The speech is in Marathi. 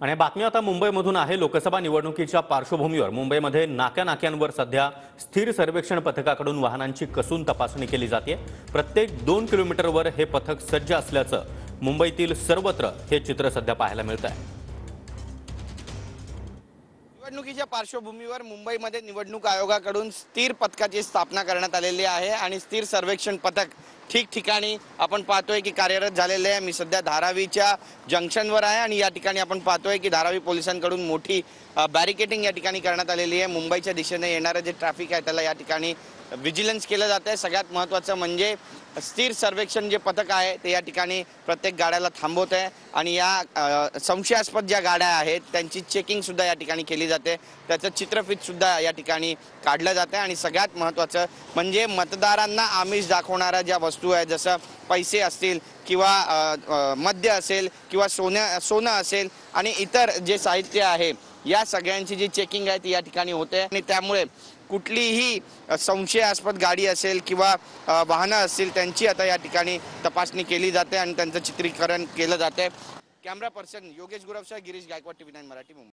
आणि बातमी आता मुंबईमधून आहे। लोकसभा निवडणुकीच्या पार्श्वभूमीवर मुंबईमध्ये नाक्यानाक्यांवर सध्या स्थिर सर्वेक्षण पथकाकडून वाहनांची कसून तपासणी केली जाते। प्रत्येक 2 किलोमीटरवर हे पथक सज्ज असल्याचं मुंबईतील सर्वत्र हे चित्र सध्या पाहायला मिळत आहे। निवडणुकीच्या पार्श्वभूमीवर मुंबईमध्ये निवडणूक आयोगाकडून स्थिर पथकाची स्थापना करण्यात आलेली आहे आणि स्थिर सर्वेक्षण पथक ठिकठिकाणी आपण पाहतोय की कार्यरत झालेले आहे। मी सध्या धारावीच्या जंक्शनवर आहे आणि या ठिकाणी आपण पाहतोय की धारावी पोलिसांकडून मोठी बॅरिकेडिंग या ठिकाणी करण्यात आलेली आहे। मुंबईच्या दिशेने येणारे जे ट्रॅफिक आहे त्याला या ठिकाणी विजिलन्स केलं जातं आहे। सगळ्यात महत्त्वाचं म्हणजे स्थिर सर्वेक्षण जे पथक आहे ते या ठिकाणी प्रत्येक गाड्याला थांबवत आहे आणि या संशयास्पद ज्या गाड्या आहेत त्यांची चेकिंग सुद्धा या ठिकाणी केली जाते। त्याचं चित्रफित सुद्धा या ठिकाणी काढलं जातं आणि सगळ्यात महत्त्वाचं म्हणजे मतदारांना आमिष दाखवणाऱ्या ज्या वस्तू आहेत जसं पैसे असतील किंवा मद्य असेल किंवा सोनं असेल आणि इतर जे साहित्य आहे या सगळ्यांची जी चेकिंग आहे ती या ठिकाणी होते आणि त्यामुळे कुठलीही संशयास्पद गाडी असेल किंवा वाहनं असतील त्यांची आता या ठिकाणी तपासणी केली जाते आणि त्यांचं चित्रीकरण केलं जाते। कॅमेरा पर्सन योगेश गुरवसह गिरीश गायकवाड, TV9 मराठी, मुंबई।